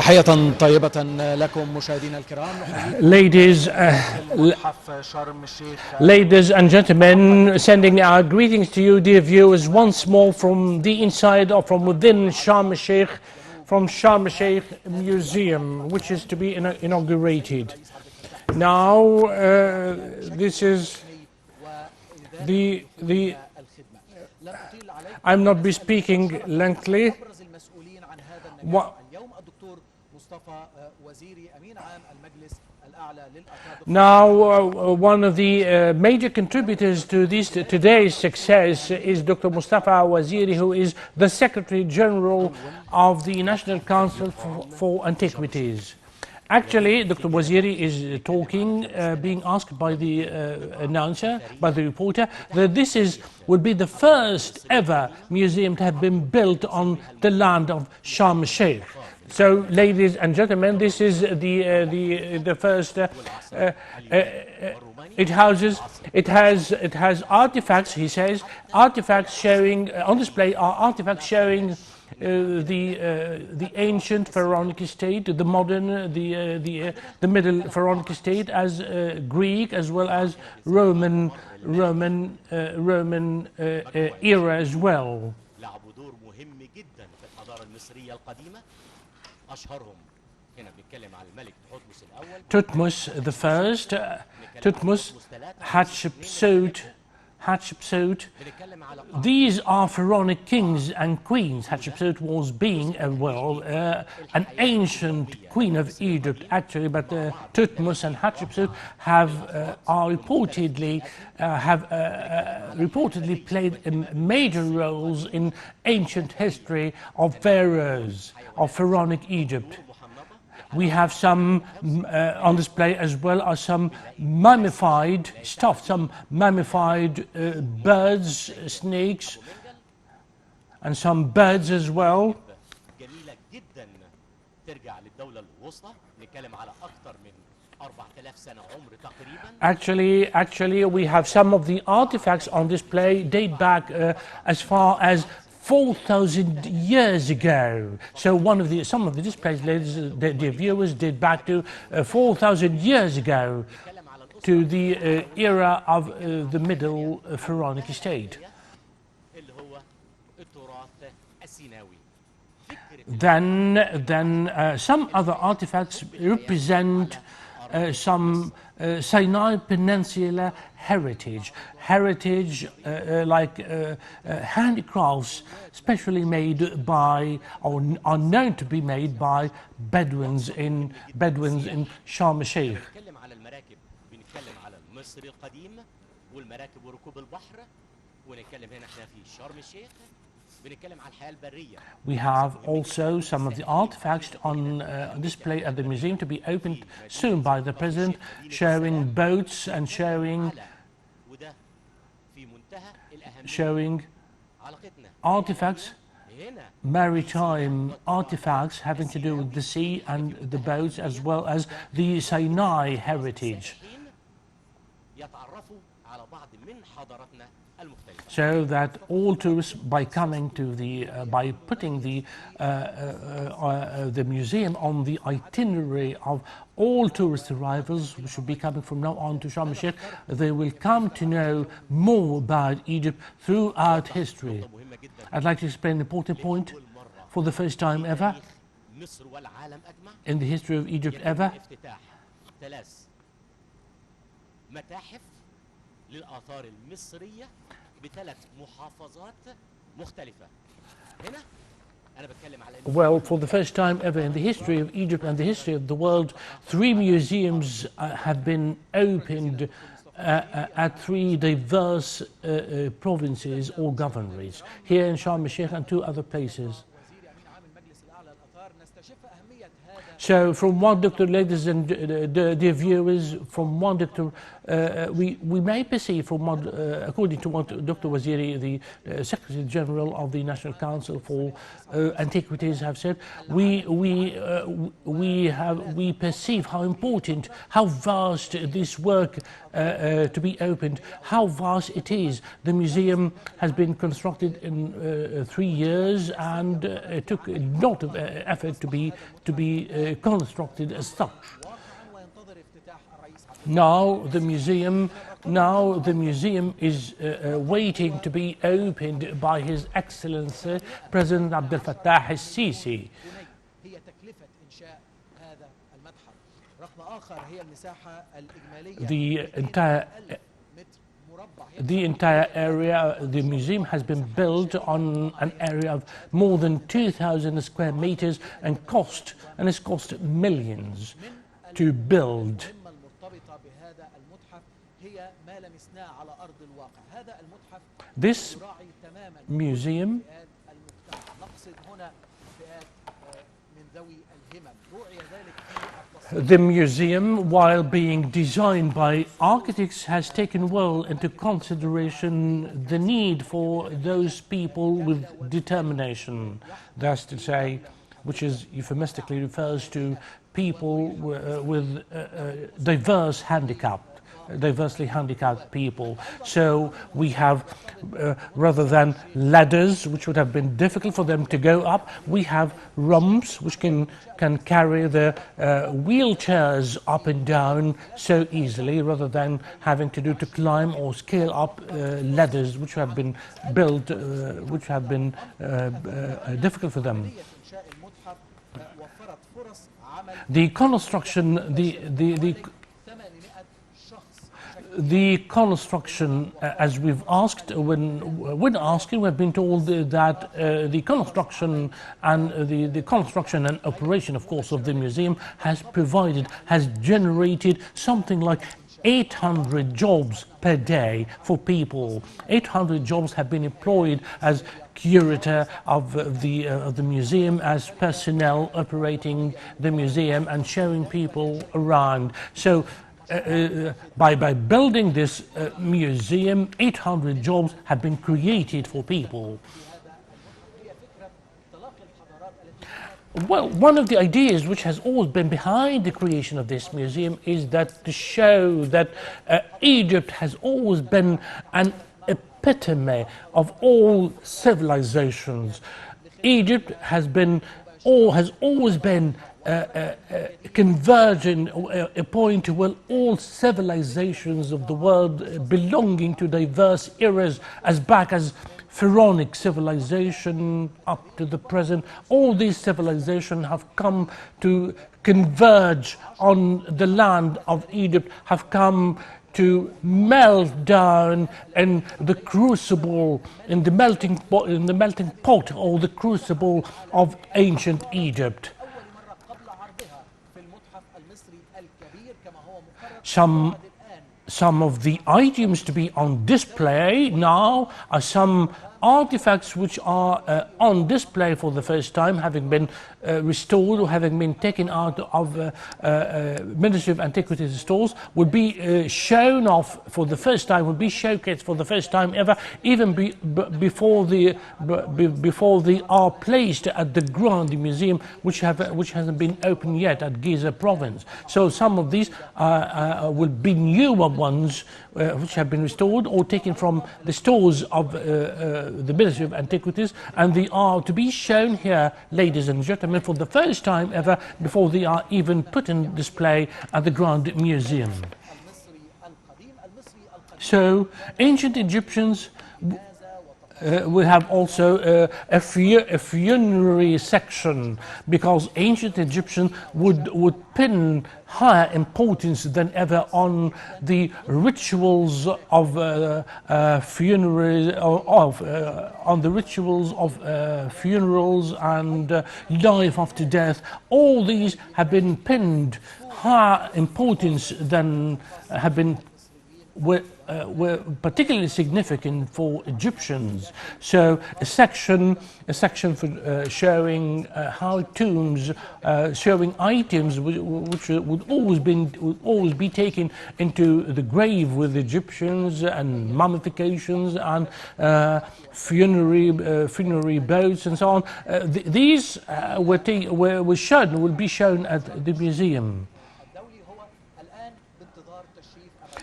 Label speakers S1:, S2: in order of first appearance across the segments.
S1: تحية طيبة لكم مشاهدينا الكرام.
S2: Ladies and gentlemen, sending our greetings to you, dear viewers, once more from the inside or from within Sharm El Sheikh, from Sharm El Sheikh Museum, which is to be inaugurated. Now, this is I'm not be speaking lengthily. Now, one of the major contributors to today's success is Dr. Mustafa Waziri, who is the Secretary General of the National Council for Antiquities. Actually, Dr. Waziri is talking, being asked by the announcer, by the reporter, that this would be the first ever museum to have been built on the land of Sharm El Sheikh. So, ladies and gentlemen, this is the first. It has artifacts. He says artifacts showing on display are artifacts showing the ancient pharaonic state, the modern, the middle pharaonic state, as Greek as well as Roman era as well. Tutmos the First, Tutmos, Hatshepsut. These are pharaonic kings and queens. Hatshepsut was being an ancient queen of Egypt actually, but Tutmos and Hatshepsut are reportedly played major roles in ancient history of pharaohs of pharaonic Egypt. We have some on display as well as some mummified stuff, some mummified birds, snakes, and some birds as well. Actually, we have some of the artifacts on display date back as far as 4,000 years ago. So some of the displays, ladies, the viewers, date back to 4,000 years ago, to the era of the middle pharaonic state. Then some other artifacts represent some Sinai Peninsula heritage like handicrafts specially made by, or are known to be made by Bedouins in Sharm El Sheikh. We have also some of the artifacts on display at the museum to be opened soon by the President, showing boats and showing artifacts, maritime artifacts having to do with the sea and the boats, as well as the Sinai heritage. So that all tourists, by putting the museum on the itinerary of all tourist arrivals, which will be coming from now on to Sharm El Sheikh, they will come to know more about Egypt throughout history. I'd like to explain an important point. For the first time ever in the history of Egypt ever, well, for the first time ever in the history of Egypt and the history of the world, 3 museums have been opened at 3 diverse provinces or governorates, here in Sharm El Sheikh and 2 other places. So from one doctor, ladies and dear viewers, from one doctor, we may perceive from what, according to what Dr. Waziri, the Secretary General of the National Council for Antiquities, have said, we perceive how important, how vast this work to be opened, how vast it is. The museum has been constructed in 3 years, and it took a lot of effort to be constructed as such. Now the museum is waiting to be opened by His Excellency President Abdel Fattah al-Sisi. The entire area, the museum has been built on an area of more than 2,000 square meters and it's cost millions to build. This museum while being designed by architects, has taken well into consideration the need for those people with determination. That's to say, which is euphemistically refers to people with diversely handicapped people. So we have, rather than ladders, which would have been difficult for them to go up, we have ramps which can carry the wheelchairs up and down so easily, rather than having to climb or scale up ladders which have been built, which have been difficult for them. The construction, the construction, as we've asked, when asking, we've been told that the construction and operation, of course, of the museum has generated something like 800 jobs per day for people. 800 jobs have been employed as curator of the museum, as personnel operating the museum and showing people around. So by building this museum, 800 jobs have been created for people. Well, one of the ideas which has always been behind the creation of this museum is that to show that Egypt has always been an epitome of all civilizations. Egypt has always been converging a point where all civilizations of the world, belonging to diverse eras, as back as Pharaonic civilization up to the present, all these civilizations have come to converge on the land of Egypt, have come to melt down in the crucible, in the melting pot or the crucible of ancient Egypt. Some of the items to be on display now are some artifacts which are on display for the first time, having been restored or having been taken out of Ministry of Antiquities stores, would be shown off for the first time, would be showcased for the first time ever, even before they are placed at the Grand Museum, which hasn't been opened yet at Giza province. So some of these will be newer ones which have been restored or taken from the stores of the Ministry of Antiquities, and they are to be shown here, ladies and gentlemen, for the first time ever, before they are even put in display at the Grand Museum. So ancient Egyptians will have also a funerary section, because ancient Egyptians would pin higher importance than ever on the rituals of funerals and life after death. All these have been pinned higher importance than have been were particularly significant for Egyptians. So a section for showing how tombs, showing items which would always be taken into the grave with Egyptians, and mummifications and funerary boats and so on. These will be shown at the museum.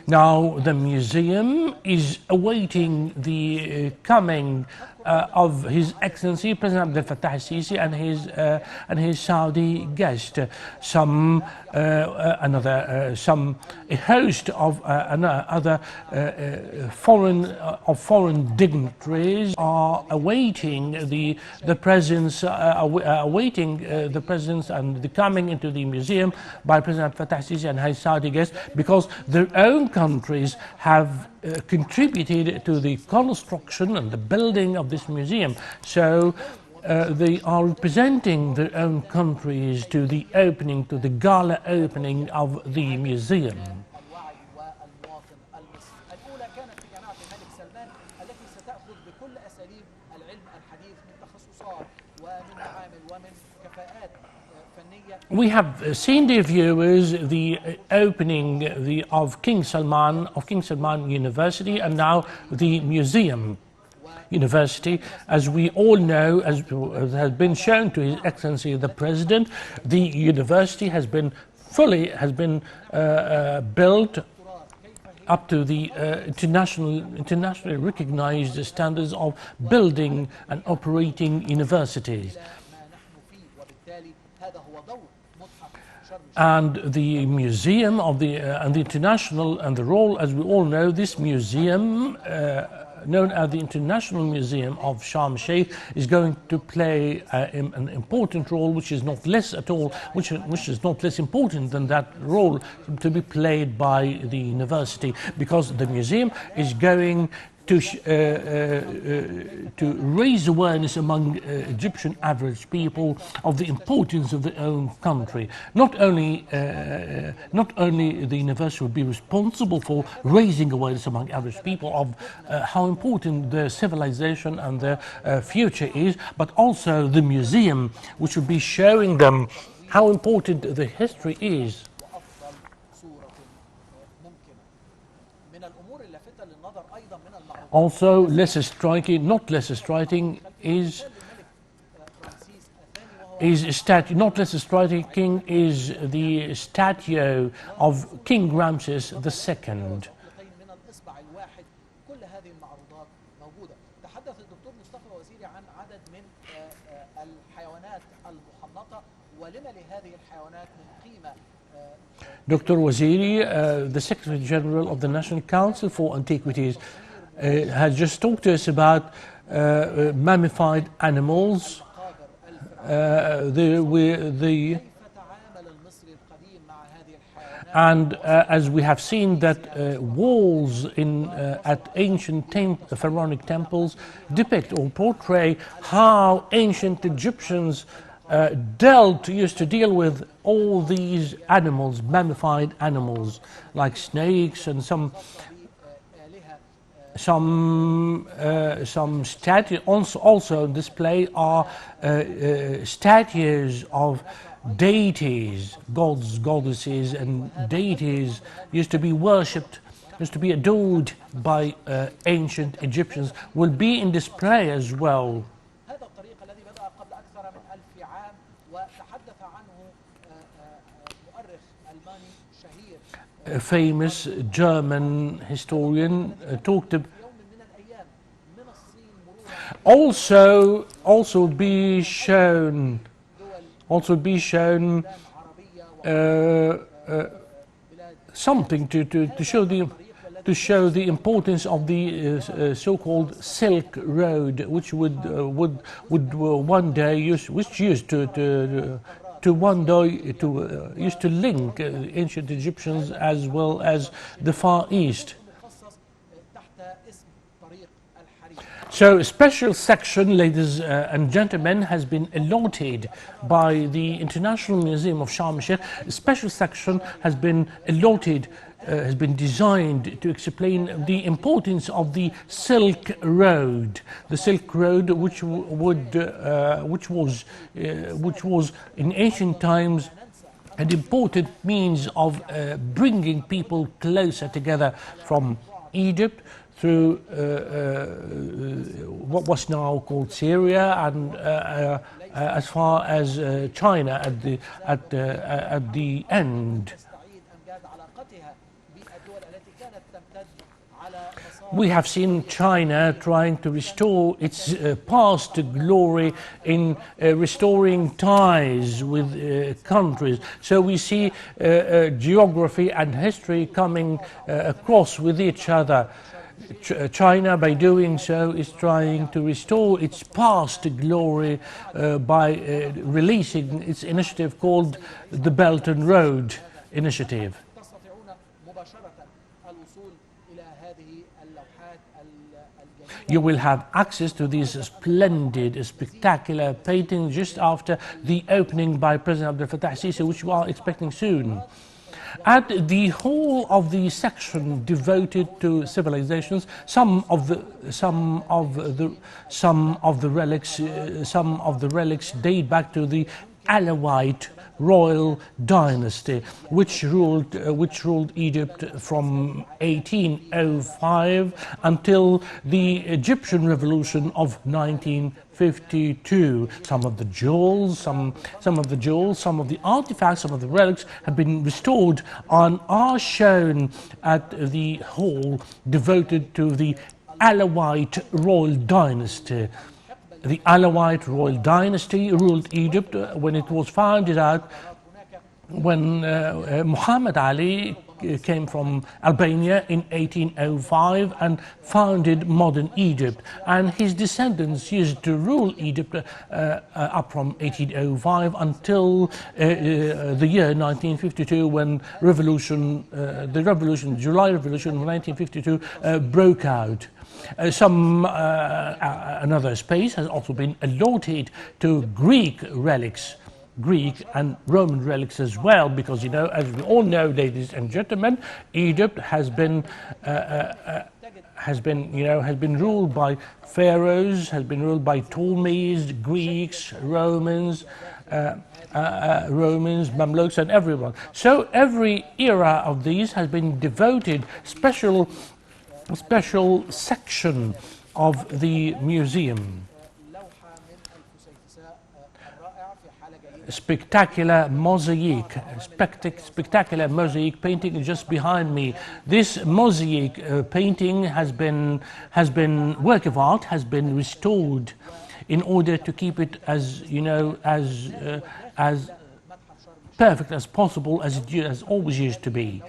S2: Now, the museum is awaiting the coming of His Excellency President Abdel Fattah al-Sisi and his Saudi guest. Some a host of other foreign dignitaries are awaiting the presence and the coming into the museum by President Fattah al-Sisi and his Saudi guest, because their own countries have contributed to the construction and the building of this museum. So they are representing their own countries to the opening, to the gala opening of the museum. We have seen, dear viewers, the opening of King Salman University, and now the museum university. As we all know, as has been shown to His Excellency the President, the university has been built up to the internationally recognized standards of building and operating universities. And the museum of the international, and the role, as we all know, this museum known as the International Museum of Sharm El Sheikh is going to play an important role, which is not less important than that role to be played by the university, because the museum is going to raise awareness among Egyptian average people of the importance of their own country. Not only the university will be responsible for raising awareness among average people of how important their civilization and their future is, but also the museum, which will be showing them how important the history is. Also, not less striking is the statue of King Ramses II. Dr. Waziri, the Secretary General of the National Council for Antiquities, has just talked to us about mummified animals. And as we have seen that walls at ancient pharaonic temples depict or portray how ancient Egyptians used to deal with all these animals, mummified animals like snakes, and some statues. Also on display are statues of deities, gods, goddesses, and deities used to be worshipped, used to be adored by ancient Egyptians, will be in display as well. A famous German historian talked about also be shown something to show the importance of the so-called Silk Road, which would one day used to link ancient Egyptians as well as the Far East. So a special section, ladies and gentlemen, has been allotted by the International Museum of Sharm El Sheikh. A special section has been allotted, has been designed to explain the importance of the Silk Road. The Silk Road, which was in ancient times an important means of bringing people closer together from Egypt through what was now called Syria and as far as China at the end. We have seen China trying to restore its past glory in restoring ties with countries. So we see geography and history coming across with each other. China, by doing so, is trying to restore its past glory by releasing its initiative called the Belt and Road Initiative. You will have access to these splendid, spectacular paintings just after the opening by President Abdel Fattah Sisi, which we are expecting soon. At the whole of the section devoted to civilizations, some of the relics date back to the Alawite royal dynasty, which ruled Egypt from 1805 until the Egyptian Revolution of 1952. Some of the jewels, some of the artifacts, some of the relics have been restored and are shown at the hall devoted to the Alawite royal dynasty. The Alawite royal dynasty ruled Egypt when it was founded out when Muhammad Ali came from Albania in 1805 and founded modern Egypt, and his descendants used to rule Egypt up from 1805 until the year 1952, when the July Revolution of 1952 broke out. Another space has also been allotted to Greek relics, Greek and Roman relics as well, because, you know, as we all know, ladies and gentlemen, Egypt has been ruled by pharaohs, has been ruled by Ptolemies, Greeks, Romans, Mamluks, and everyone. So every era of these has been devoted special section of the museum. Spectacular mosaic painting just behind me. This mosaic painting has been work of art, has been restored in order to keep it as, you know, as perfect as possible, as it as always used to be.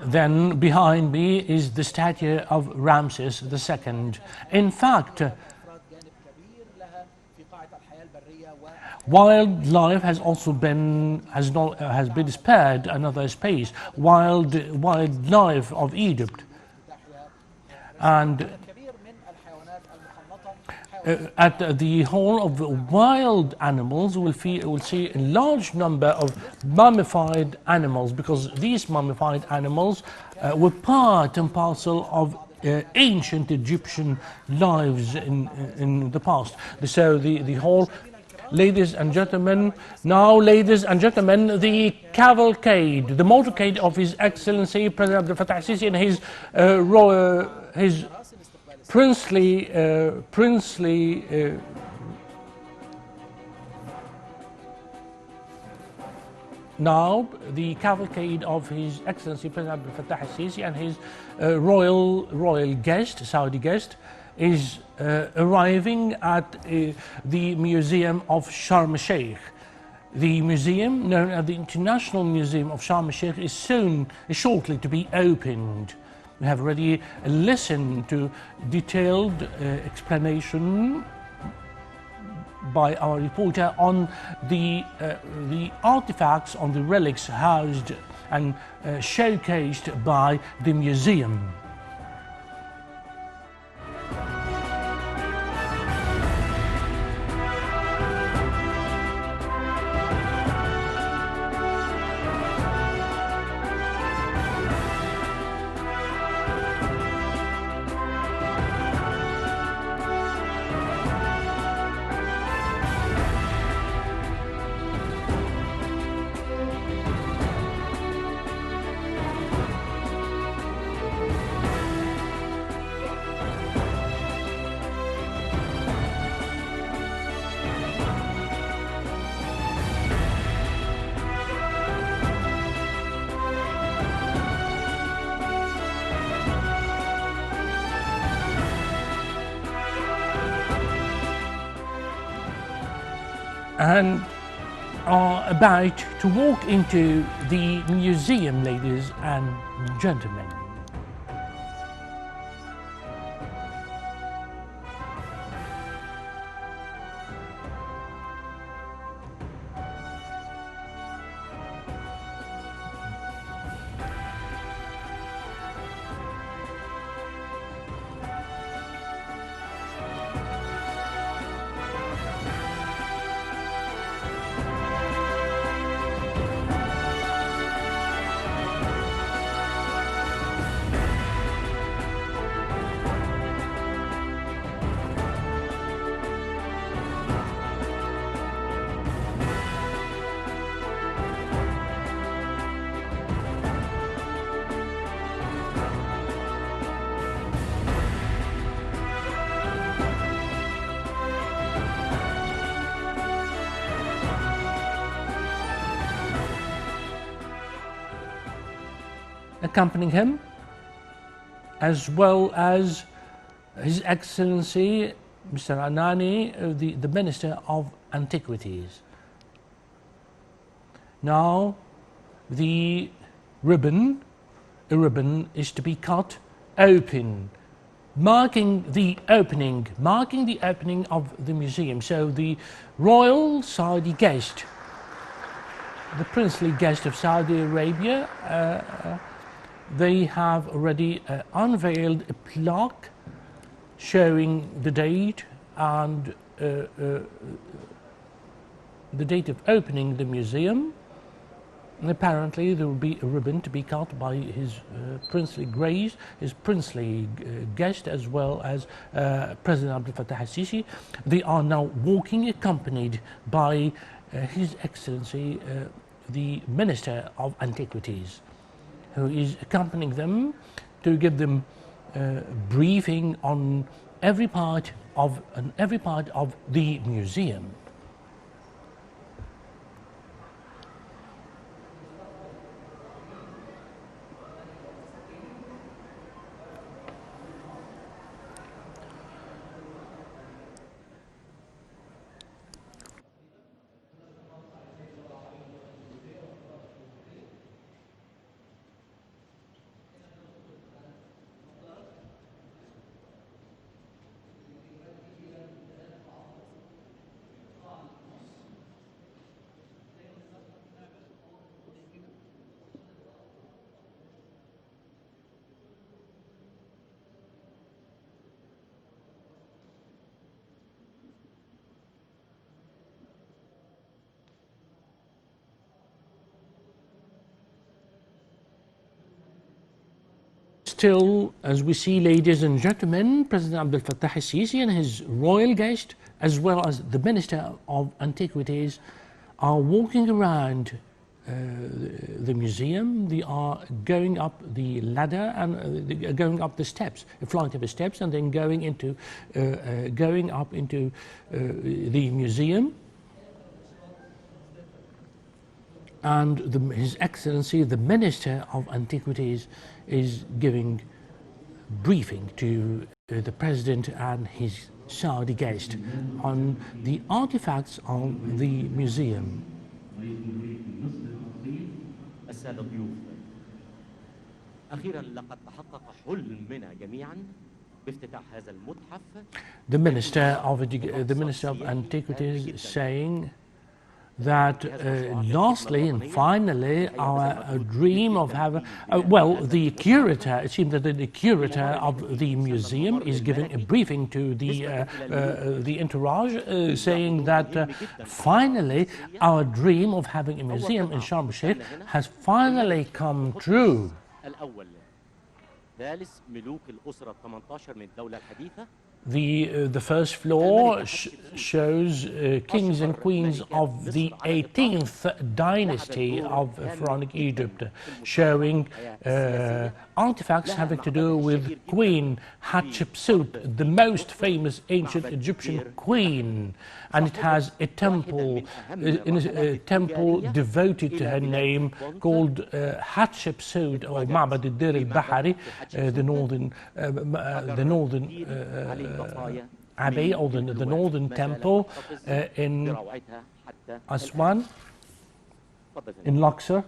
S2: Then behind me is the statue of Ramses II. In fact, wildlife has also been spared another space. Wildlife of Egypt, and at the Hall of Wild Animals, we'll see a large number of mummified animals, because these mummified animals were part and parcel of ancient Egyptian lives in the past. So the whole, ladies and gentlemen, the cavalcade, the motorcade of His Excellency President Abdel Fattah Sisi and his princely now the cavalcade of His Excellency President Abdel Fattah Sisi and his royal guest, Saudi guest, is arriving at the Museum of Sharm El Sheikh. The museum, known as the International Museum of Sharm El Sheikh, is shortly to be opened. We have already listened to detailed explanation by our reporter on the artifacts, on the relics housed and showcased by the museum. and are about to walk into the museum, ladies and gentlemen. Accompanying him, as well as His Excellency Mr. Anani, the Minister of Antiquities. Now, the ribbon is to be cut open, marking the opening of the museum. So the royal Saudi guest, the princely guest of Saudi Arabia, they have already unveiled a plaque showing the date and the date of opening the museum. And apparently there will be a ribbon to be cut by His Princely Grace, His princely guest, as well as President Abdel Fattah al-Sisi. They are now walking accompanied by His Excellency the Minister of Antiquities, who is accompanying them to give them briefing on every part of the museum. Still, as we see, ladies and gentlemen, President Abdel Fattah al-Sisi and his royal guest, as well as the Minister of Antiquities, are walking around the museum. They are going up the ladder and going up the steps, a flight of steps, and then going up into the museum. And His Excellency, the Minister of Antiquities, is giving briefing to the President and his Saudi guest on the artifacts of the museum.
S3: السادة الضيوف، أخيرا لقد تحقق حلمنا جميعا بافتتاح هذا المتحف.
S2: The Minister of Antiquities is saying that lastly and finally our dream of having, the curator, it seems that the curator of the museum is giving a briefing to the entourage, saying that finally our dream of having a museum in Sharm El Sheikh has finally come true. The first floor shows kings and queens of the 18th dynasty of Pharaonic Egypt, showing artifacts having to do with Queen Hatshepsut, the most famous ancient Egyptian queen, and it has a temple, devoted to her name called Hatshepsut, or Ma'bad al-Dir al-Bahari, the northern Abbey, or the northern temple in
S3: حتى
S2: Aswan
S3: اتفضل.
S2: in Luxor.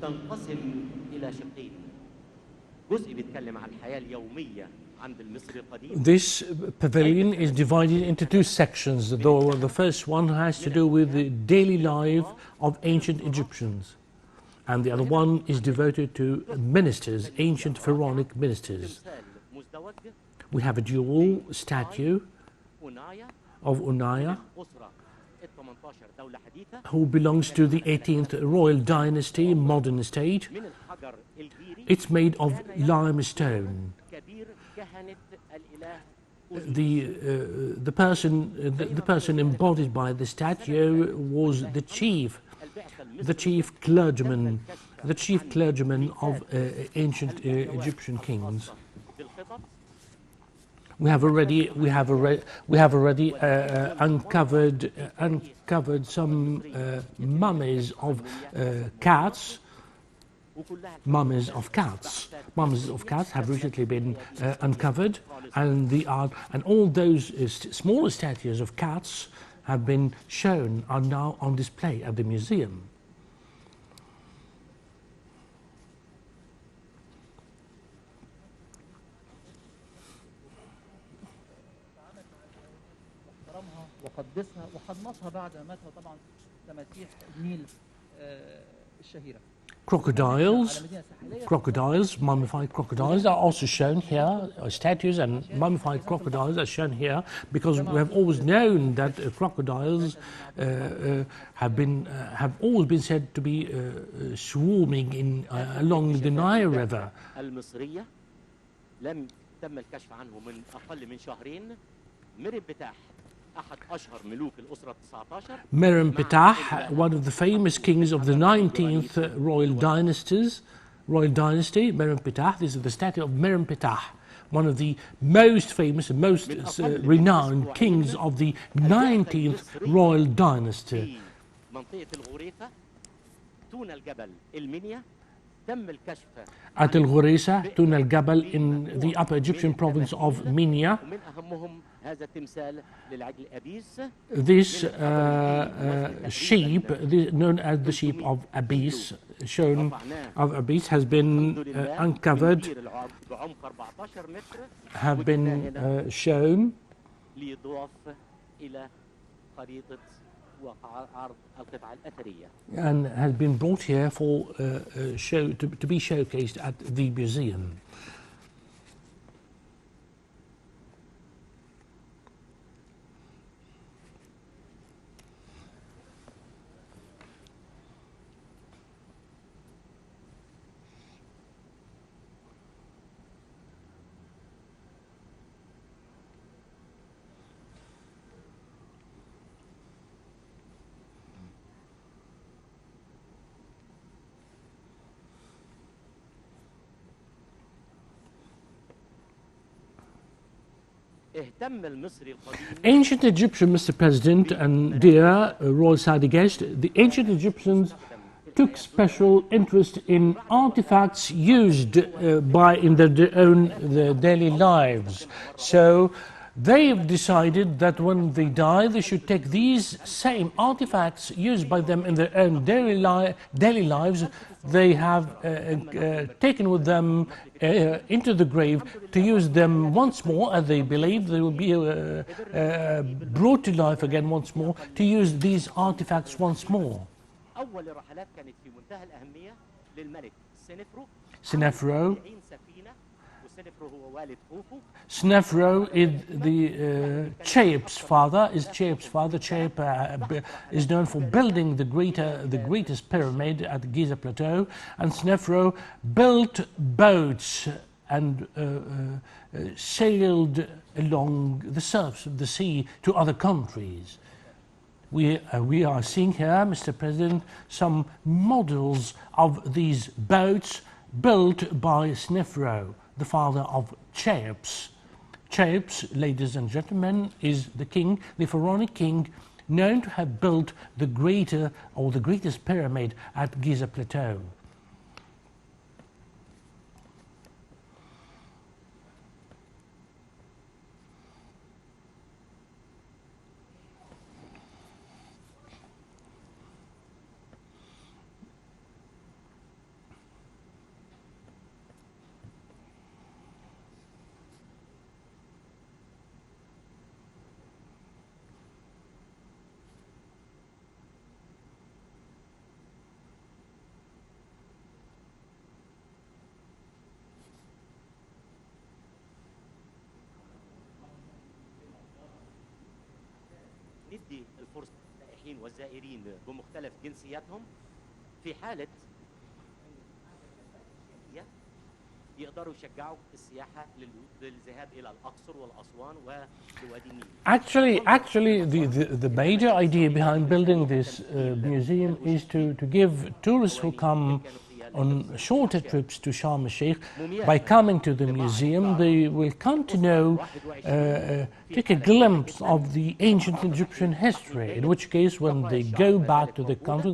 S3: تنقسم إلى شقين. جزء بيتكلم عن الحياة اليومية عند المصري القديم.
S2: This pavilion is divided into two sections. The first one has to do with the daily life of ancient Egyptians, and the other one is devoted to ministers, ancient pharaonic ministers.
S3: تمثال مزدوج
S2: We have a dual statue
S3: أونايا
S2: of Unaya,
S3: أسرة ال 18 دولة حديثة
S2: who belongs to the 18th royal dynasty, modern state.
S3: من الحجر الجيري.
S2: It's made of limestone.
S3: كبير كهنة الإله
S2: The person embodied by the statue was the chief clergyman of ancient Egyptian kings.
S3: بالخطط
S2: We have already uncovered some mummies of cats.
S3: وكلها
S2: Mummies of cats. Mummies of cats have recently been uncovered, and all those smaller statues of cats have been shown, are now on display at the museum.
S4: احترمها وقدسها وحنطها بعد ما ماتها طبعا تماسيح النيل الشهيره.
S2: Crocodiles, mummified crocodiles are also shown here. Statues and mummified crocodiles are shown here because we have always known that crocodiles have always been said to be swarming along the Nile River.
S3: المصرية لم تم الكشف عنه من أقل من شهرين. مرب بتاح أحد أشهر ملوك الأسرة 19.
S2: Merenptah, one of the famous kings of the 19th royal dynasty, Merenptah. This is the statue of Merenptah, one of the most famous and most renowned kings of the 19th royal dynasty.
S3: في منطقة الغوريفة تون الجبل المنيا تم الكشف
S2: At El Ghoresa, Tun al Gabal, in the upper Egyptian province of Minya.
S3: ومن أهمهم هذا التمثال للعجل أبيس.
S2: This sheep, known as the sheep of Abis, has been uncovered,
S3: بعمق 14 متر
S2: have been shown.
S3: ليضاف إلى خريطة وعرض القطع الأثرية.
S2: And has been brought here for to be showcased at the museum. Ancient Egyptian, Mr. President and dear Royal Saudi guest, the ancient Egyptians took special interest in artifacts used in their daily lives. So They've decided that when they die, they should take these same artifacts used by them in their own daily lives. They have taken with them into the grave to use them once more, and they believe they will be brought to life again once more to use these artifacts once more.
S3: أول الرحلات كانت في منتهى الأهمية للملك سنفرو.
S2: Snefru.
S3: سفينة وسنفرو هو والد خوفو.
S2: Snefru is the Cheops father. Cheop is known for building the greatest pyramid at the Giza Plateau, and Snefru built boats and sailed along the surface of the sea to other countries. We are seeing here, Mr. President, some models of these boats built by Snefru, the father of Cheops. Cheops, ladies and gentlemen, is the king, the pharaonic king, known to have built the greatest pyramid at Giza Plateau.
S3: ندي الفرصة للسائحين والزائرين بمختلف جنسياتهم في حالة يقدروا يشجعوا السياحة للذهاب إلى الأقصر والأسوان ووادي النيل.
S2: Actually, the major idea behind building this museum is to give tourists who come on shorter trips to Sharm El Sheikh, by coming to the museum, they will come to know, take a glimpse of the ancient Egyptian history, in which case when they go back to the country,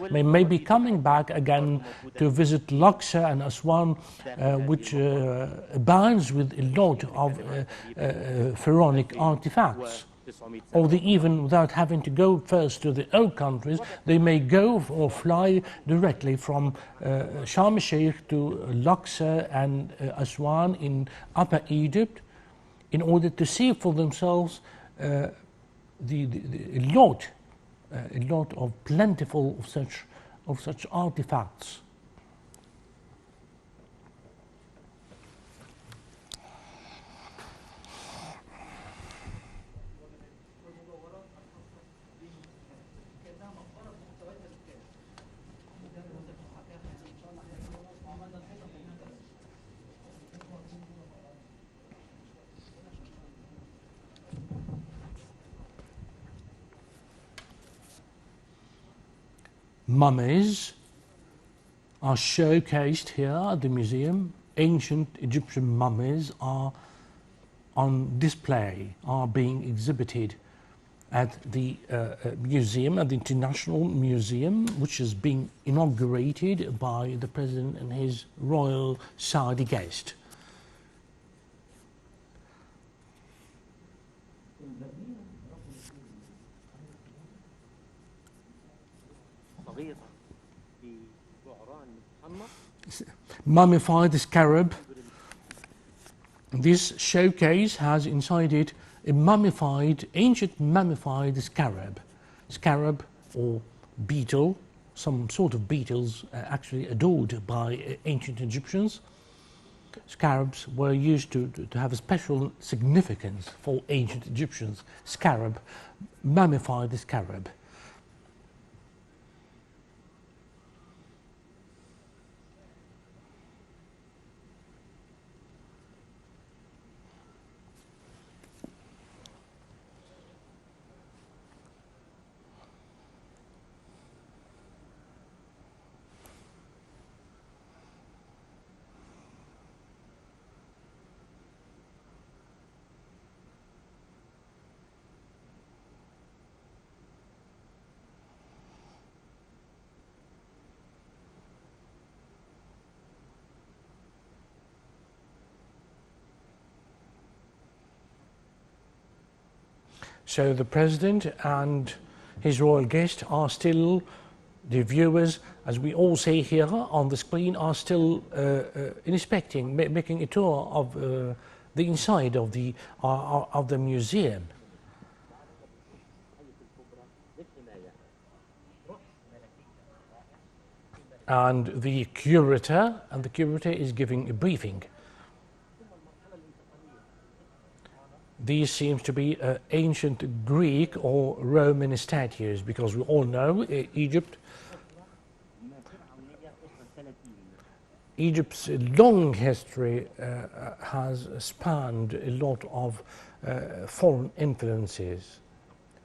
S2: they may be coming back again to visit Luxor and Aswan, which abounds with a lot of pharaonic artifacts. Or they even, without having to go first to the old countries, they may go or fly directly from Sharm El Sheikh to Luxor and Aswan in Upper Egypt, in order to see for themselves a lot of plentiful of such artifacts. Mummies are showcased here at the museum. Ancient Egyptian mummies are on display, are being exhibited at the museum, at the International Museum, which is being inaugurated by the President and his royal Saudi guest. Mummified scarab. This showcase has inside it a ancient mummified scarab or beetle, some sort of beetles actually adored by ancient Egyptians. Scarabs were used to have a special significance for ancient Egyptians. Scarab, mummified scarab. So the president and his royal guest are still, the viewers, as we all see here on the screen, are still inspecting, making a tour of the inside of the museum. And the curator is giving a briefing. These seems to be ancient Greek or Roman statues, because we all know Egypt's long history has spanned a lot of foreign influences,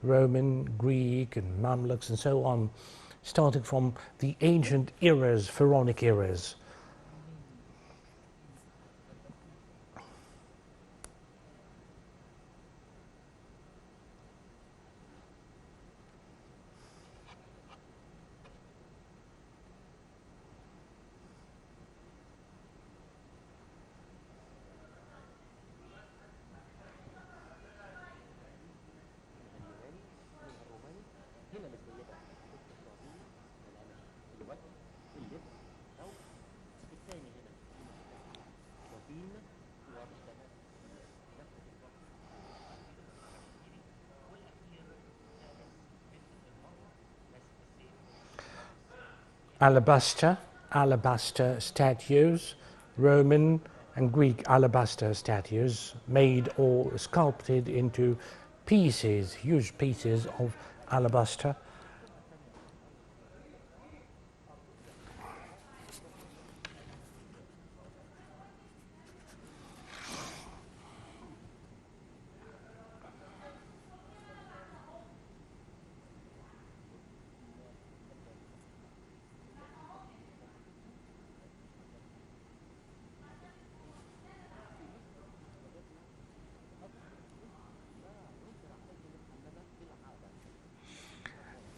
S2: Roman, Greek and Mamluks and so on, starting from the ancient eras, pharaonic eras. Alabaster statues, Roman and Greek alabaster statues made or sculpted into pieces, huge pieces of alabaster.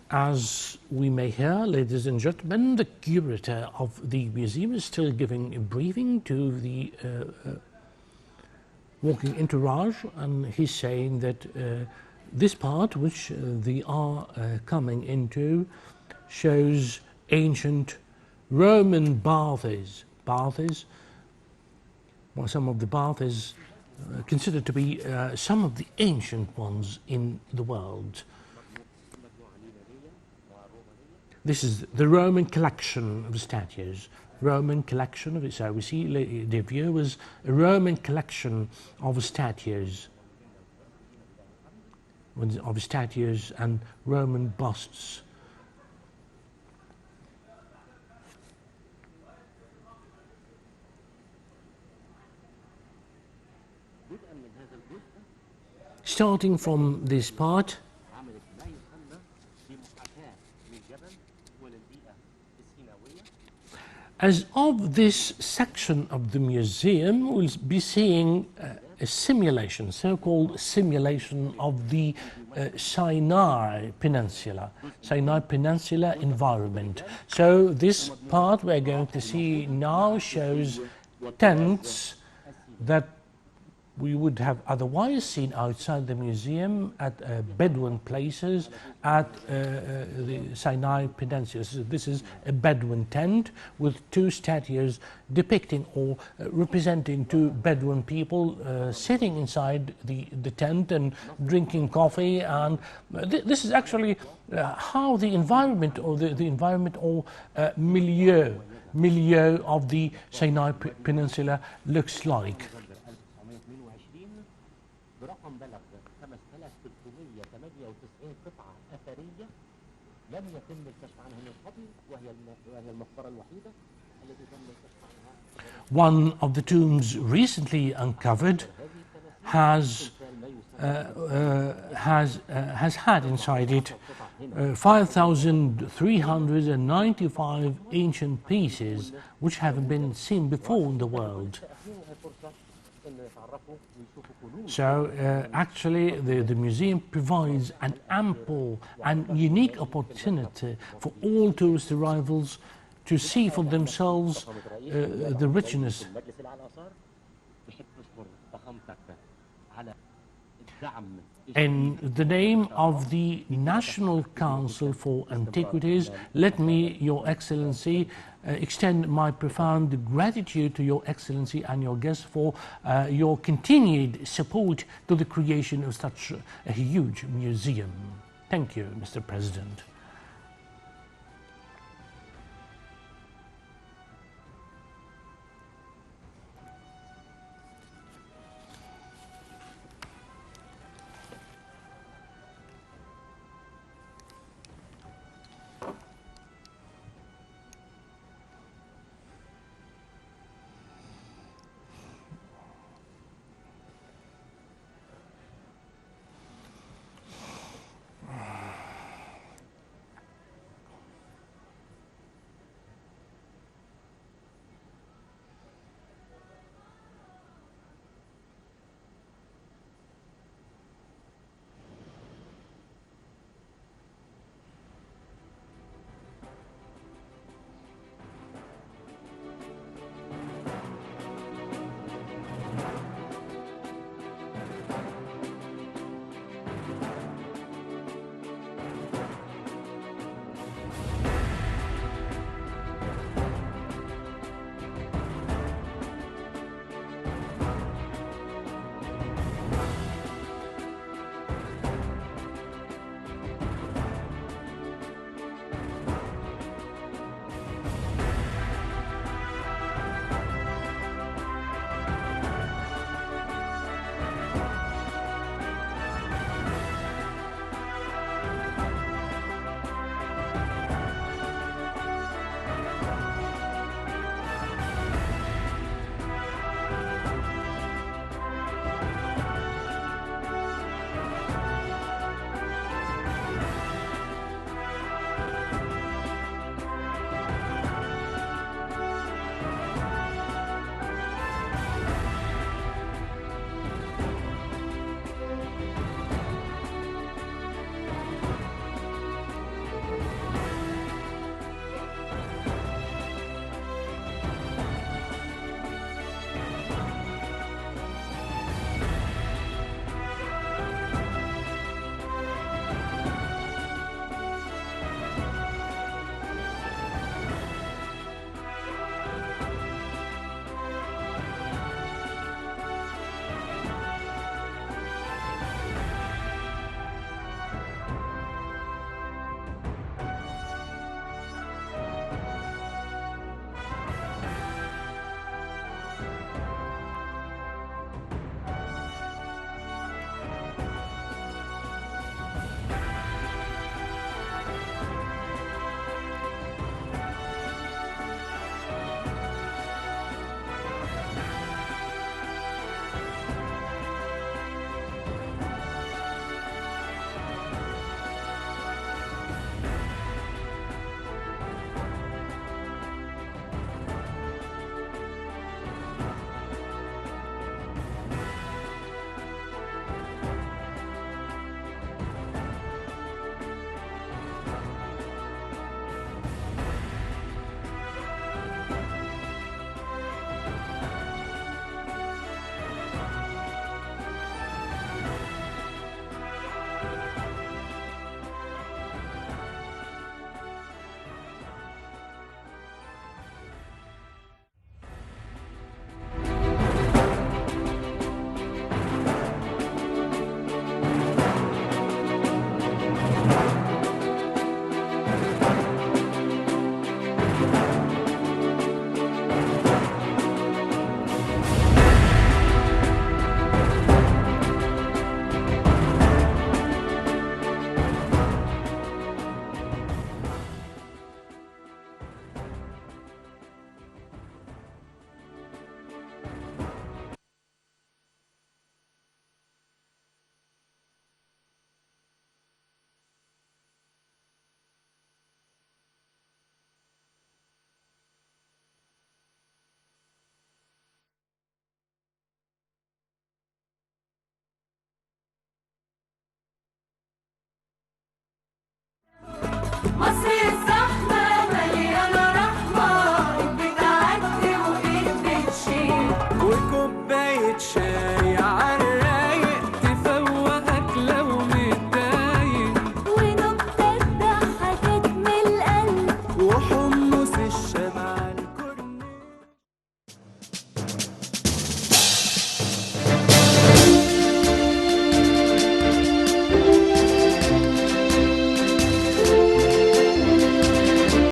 S2: As we may hear, ladies and gentlemen, the curator of the museum is still giving a briefing to the walking entourage, and he's saying that this part which they are coming into shows ancient Roman baths. Well, some of the baths considered to be some of the ancient ones in the world. This is the Roman collection of statues. Roman collection of it. So we see the view is a Roman collection of statues, and Roman busts. Starting from this part, as of this section of the museum, we'll be seeing a simulation, so-called simulation of the Sinai Peninsula environment. So this part we're going to see now shows tents that we would have otherwise seen outside the museum at Bedouin places at the Sinai Peninsula. So this is a Bedouin tent with two statues depicting or representing two Bedouin people sitting inside the tent and drinking coffee. And this is actually how the environment or the environment or milieu of the Sinai Peninsula looks like. One of the tombs recently uncovered has had inside it 5,395 ancient pieces which haven't been seen before in the world. So actually the museum provides an ample and unique opportunity for all tourist arrivals to see for themselves the richness. In the name of the National Council for Antiquities, let me, Your Excellency, extend my profound gratitude to Your Excellency and your guests for your continued support to the creation of such a huge museum. Thank you, Mr. President.